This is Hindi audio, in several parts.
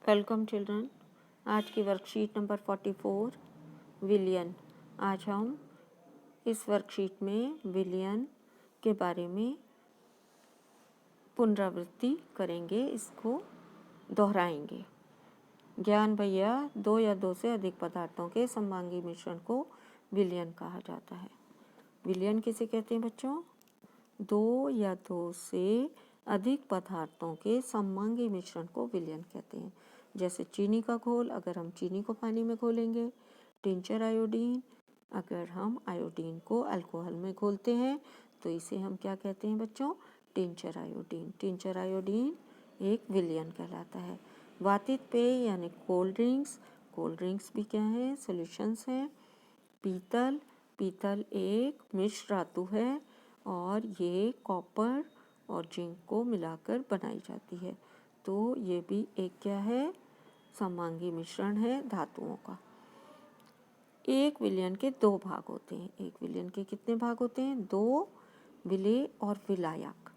Welcome children. आज की वर्कशीट नंबर 44 विलियन। आज हम इस वर्कशीट में विलियन के बारे में पुनरावृत्ति करेंगे, इसको दोहराएंगे। ज्ञान भैया, दो या दो से अधिक पदार्थों के सममांगी मिश्रण को विलियन कहा जाता है। विलियन किसे कहते हैं बच्चों? दो या दो से अधिक पदार्थों के सममांगी मिश्रण को विलियन कहते हैं। जैसे चीनी का घोल, अगर हम चीनी को पानी में घोलेंगे, टिंचर आयोडीन, अगर हम आयोडीन को अल्कोहल में घोलते हैं तो इसे हम क्या कहते हैं बच्चों? Tincture iodine. टिंचर आयोडीन एक विलियन कहलाता है। वातित पेय यानी कोल्ड ड्रिंक्स भी क्या है? सॉल्यूशंस हैं। पीतल एक मिश्र धातु है और ये कॉपर और जिंक को मिलाकर बनाई जाती है, तो ये भी एक क्या है? सममांगी मिश्रण है धातुओं का। एक विलयन के दो भाग होते हैं। एक विलयन के कितने भाग होते हैं? दो, विलेय और विलायक।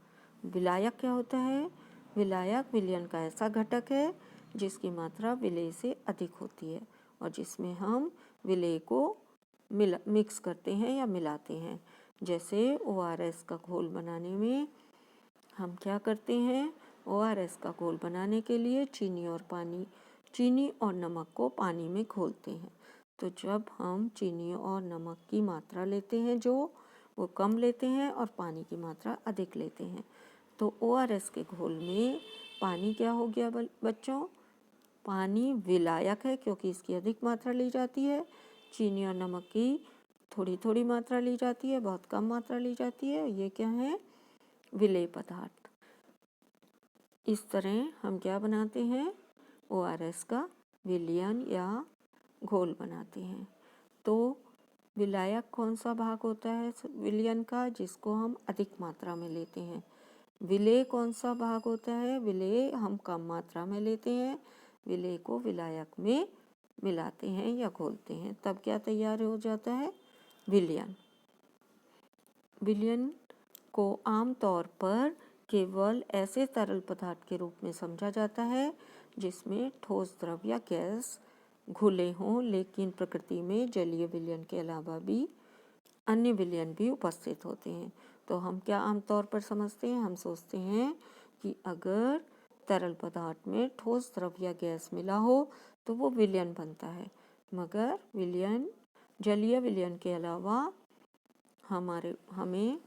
विलायक क्या होता है? विलायक विलयन का ऐसा घटक है जिसकी मात्रा विलेय से अधिक होती है और जिसमें हम विलेय को मिक्स करते हैं या मिलाते हैं। जैसे ORS का घोल बनाने में हम क्या करते हैं? ORS का घोल बनाने के लिए चीनी और नमक को पानी में घोलते हैं। तो जब हम चीनी और नमक की मात्रा लेते हैं जो वो कम लेते हैं और पानी की मात्रा अधिक लेते हैं, तो ORS के घोल में पानी क्या हो गया बच्चों? पानी विलायक है क्योंकि इसकी अधिक मात्रा ली जाती है। चीनी और नमक की थोड़ी थोड़ी मात्रा ली जाती है, बहुत कम मात्रा ली जाती है। ये क्या है? विलेय पदार्थ। इस तरह हम क्या बनाते हैं? ORS का विलयन या घोल बनाते हैं। तो विलायक कौन सा भाग होता है विलयन का? जिसको हम अधिक मात्रा में लेते हैं। विलेय कौन सा भाग होता है? विलेय हम कम मात्रा में लेते हैं। विलेय को विलायक में मिलाते हैं या घोलते हैं, तब क्या तैयार हो जाता है? विलयन। विलयन को आमतौर पर केवल ऐसे तरल पदार्थ के रूप में समझा जाता है जिसमें ठोस द्रव या गैस घुले हों, लेकिन प्रकृति में जलीय विलयन के अलावा भी अन्य विलयन भी उपस्थित होते हैं। तो हम क्या आमतौर पर समझते हैं? हम सोचते हैं कि अगर तरल पदार्थ में ठोस द्रव या गैस मिला हो तो वो विलयन बनता है, मगर जलीय विलयन के अलावा हमें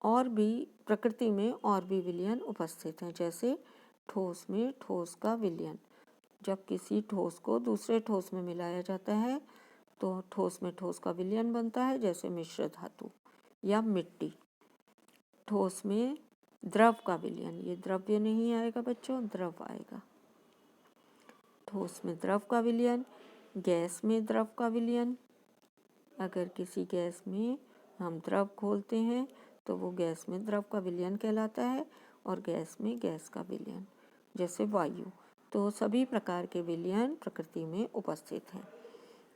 और भी प्रकृति में और भी विलयन उपस्थित हैं। जैसे ठोस में ठोस का विलयन। जब किसी ठोस को दूसरे ठोस में मिलाया जाता है तो ठोस में ठोस का विलयन बनता है, जैसे मिश्र धातु या मिट्टी। ठोस में द्रव का विलयन, ये द्रव्य नहीं आएगा बच्चों, द्रव आएगा। ठोस में द्रव का विलयन। गैस में द्रव का विलयन। अगर किसी गैस में हम द्रव घोलते हैं तो वो गैस में द्रव का विलयन कहलाता है और गैस में गैस का विलयन, जैसे वायु। तो सभी प्रकार के विलयन प्रकृति में उपस्थित हैं।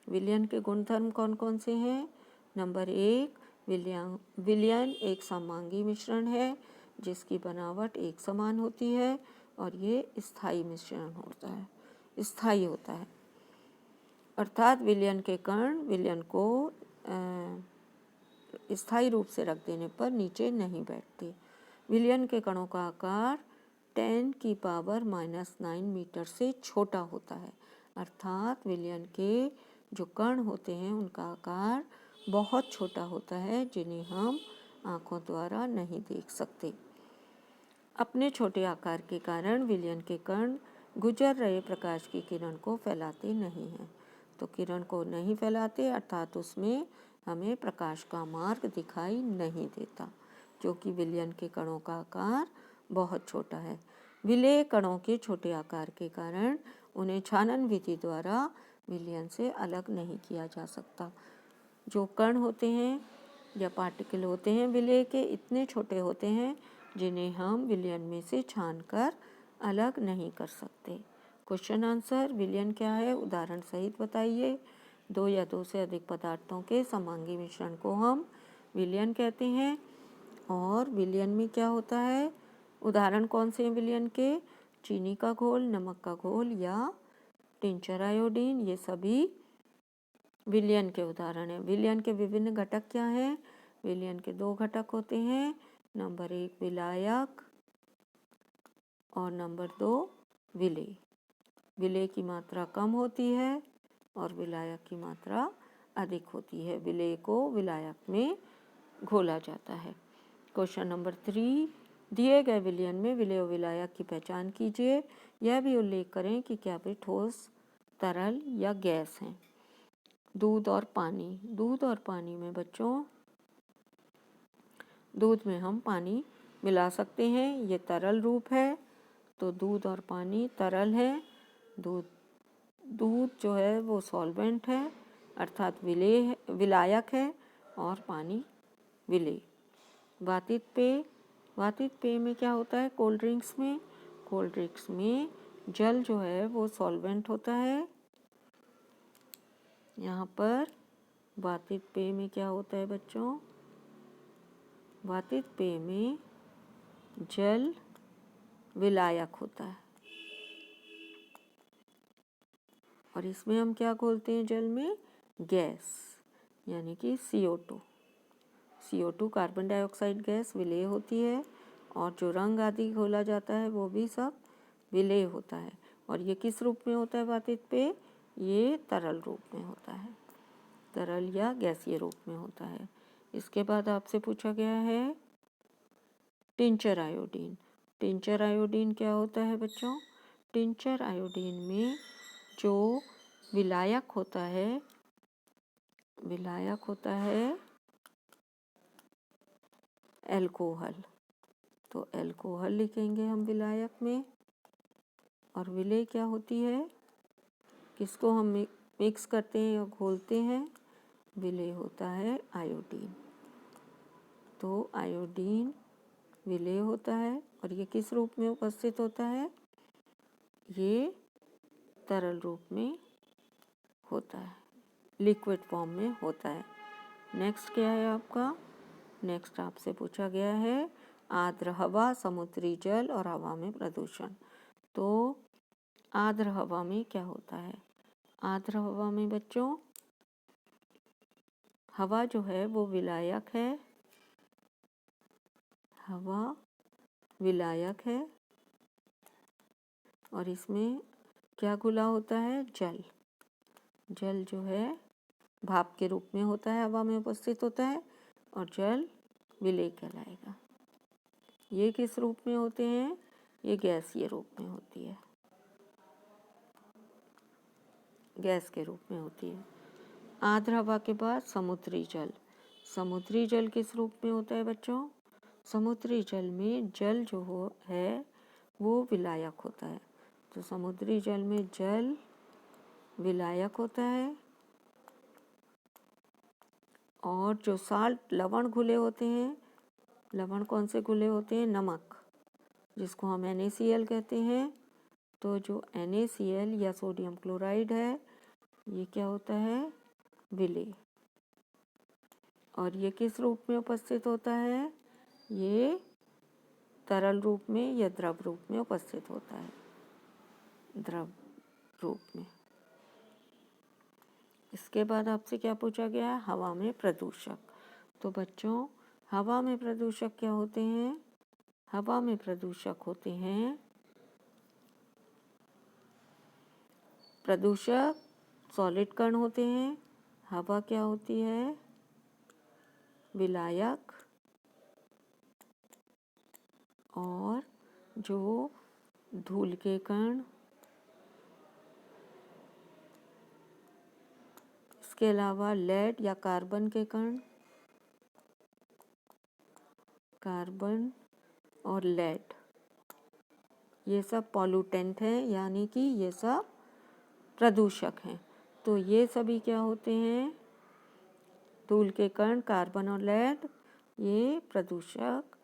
विलयन के गुणधर्म कौन कौन से हैं? नंबर 1, विलयन एक सममांगी मिश्रण है जिसकी बनावट एक समान होती है और ये स्थायी मिश्रण होता है, अर्थात विलयन के कण विलयन को स्थायी रूप से रख देने पर नीचे नहीं बैठते। विलयन के कणों का आकार 10⁻⁹ मीटर से छोटा होता है, अर्थात विलयन के जो कण होते हैं उनका आकार बहुत छोटा होता है, जिन्हें हम आँखों द्वारा नहीं देख सकते। अपने छोटे आकार के कारण विलयन के कण गुजर रहे प्रकाश की किरण को फैलाते नहीं हैं। तो किरण को नहीं फैलाते, अर्थात उसमें हमें प्रकाश का मार्ग दिखाई नहीं देता, क्योंकि विलयन के कणों का आकार बहुत छोटा है। विलेय कणों के छोटे आकार के कारण उन्हें छानन विधि द्वारा विलयन से अलग नहीं किया जा सकता। जो कण होते हैं या पार्टिकल होते हैं विलेय के, इतने छोटे होते हैं जिन्हें हम विलयन में से छानकर अलग नहीं कर सकते। क्वेश्चन आंसर, विलयन क्या है उदाहरण सहित बताइए। दो या दो से अधिक पदार्थों के सममांगी मिश्रण को हम विलयन कहते हैं। और विलयन में क्या होता है? उदाहरण कौन से हैं विलयन के? चीनी का घोल, नमक का घोल या टिंचर आयोडीन, ये सभी विलयन के उदाहरण हैं। विलयन के विभिन्न घटक क्या हैं? विलयन के 2 घटक होते हैं, नंबर 1 विलायक और नंबर 2 विलेय। विलेय की मात्रा कम होती है और विलायक की मात्रा अधिक होती है। विलेय को विलायक में घोला जाता है। क्वेश्चन नंबर 3, दिए गए विलयन में विलेय और विलायक की पहचान कीजिए। यह भी उल्लेख करें कि क्या वे ठोस, तरल या गैस हैं। दूध और पानी। दूध और पानी में बच्चों, दूध में हम पानी मिला सकते हैं, ये तरल रूप है, तो दूध और पानी तरल है। दूध जो है वो सॉल्वेंट है, अर्थात विलायक है, और पानी विलेय। वातित पेय। वातित पेय में क्या होता है? कोल्ड ड्रिंक्स में जल जो है वो सॉल्वेंट होता है। यहाँ पर वातित पेय में क्या होता है बच्चों? वातित पेय में जल विलायक होता है, और इसमें हम क्या घोलते हैं जल में? गैस, यानी कि CO2 कार्बन डाइऑक्साइड गैस विलेय होती है, और जो रंग आदि घोला जाता है वो भी सब विलेय होता है। और ये किस रूप में होता है वातित पेय? ये तरल रूप में होता है, तरल या गैसीय रूप में होता है। इसके बाद आपसे पूछा गया है टिंचर आयोडीन। टिंचर आयोडीन क्या होता है बच्चों? टिंचर आयोडीन में जो विलायक होता है एल्कोहल, तो एल्कोहल लिखेंगे हम विलायक में। और विलेय क्या होती है? किसको हम मिक्स करते हैं और घोलते हैं? विलेय होता है आयोडीन। तो आयोडीन विलेय होता है, और ये किस रूप में उपस्थित होता है? ये तरल रूप में होता है, लिक्विड फॉर्म में होता है। नेक्स्ट क्या है आपका? नेक्स्ट आपसे पूछा गया है आर्द्र हवा, समुद्री जल और हवा में प्रदूषण। तो आर्द्र हवा में क्या होता है? आर्द्र हवा में बच्चों, हवा जो है वो विलायक है, हवा विलायक है, और इसमें क्या घुला होता है? जल जो है भाप के रूप में होता है, हवा में उपस्थित होता है, और जल विलेय कहलाएगा। ये किस रूप में होते हैं? ये गैसीय रूप में होती है, गैस के रूप में होती है। आर्द्र हवा के बाद समुद्री जल। समुद्री जल किस रूप में होता है बच्चों? समुद्री जल में जल जो है वो विलायक होता है, तो समुद्री जल में जल विलायक होता है, और जो साल्ट लवण घुले होते हैं, लवण कौन से घुले होते हैं? नमक, जिसको हम NaCl कहते हैं। तो जो NaCl या सोडियम क्लोराइड है, ये क्या होता है? विलेय। और ये किस रूप में उपस्थित होता है? ये तरल रूप में या द्रव रूप में उपस्थित होता है, द्रव रूप में। इसके बाद आपसे क्या पूछा गया है? हवा में प्रदूषक। तो बच्चों, हवा में प्रदूषक क्या होते हैं? हवा में प्रदूषक होते हैं, प्रदूषक सॉलिड कण होते हैं। हवा क्या होती है? विलायक, और जो धूल के कण, इसके अलावा लेड या कार्बन के कण, कार्बन और लेड, ये सब पॉल्यूटेंट हैं, यानी कि ये सब प्रदूषक हैं। तो ये सभी क्या होते हैं? धूल के कण, कार्बन और लेड, ये प्रदूषक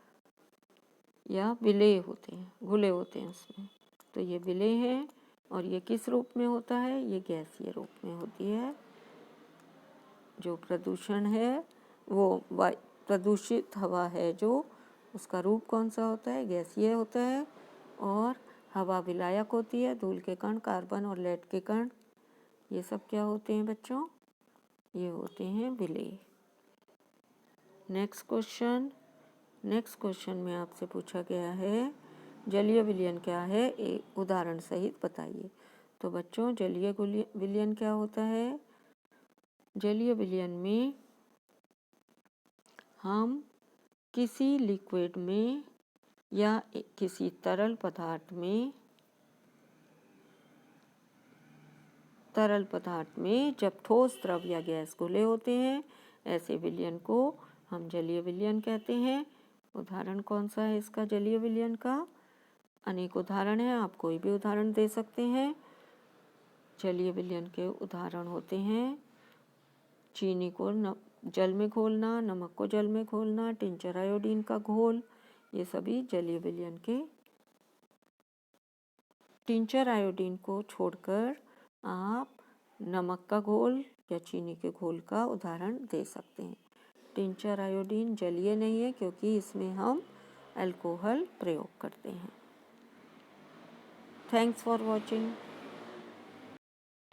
या विलेय होते हैं, घुले होते हैं उसमें। तो ये विलेय है, और ये किस रूप में होता है? ये गैसीय रूप में होती है। जो प्रदूषण है वो प्रदूषित हवा है जो, उसका रूप कौन सा होता है? गैसीय होता है। और हवा विलायक होती है, धूल के कण, कार्बन और लेड के कण, ये सब क्या होते हैं बच्चों? ये होते हैं विलेय। नेक्स्ट क्वेश्चन में आपसे पूछा गया है जलीय विलयन क्या है, एक उदाहरण सहित बताइए। तो बच्चों जलीय विलयन क्या होता है? जलीय विलयन में हम किसी लिक्विड में या किसी तरल पदार्थ में जब ठोस, द्रव या गैस घुले होते हैं, ऐसे विलयन को हम जलीय विलयन कहते हैं। उदाहरण कौन सा है इसका जलीय विलयन का? अनेक उदाहरण हैं, आप कोई भी उदाहरण दे सकते हैं। जलीय विलयन के उदाहरण होते हैं चीनी को जल में घोलना, नमक को जल में घोलना, टिंचर आयोडीन का घोल, ये सभी जलीय विलयन के। टिंचर आयोडीन को छोड़कर आप नमक का घोल या चीनी के घोल का उदाहरण दे सकते हैं। टिंचर आयोडीन जलीय नहीं है क्योंकि इसमें हम अल्कोहल प्रयोग करते हैं। Thanks for watching.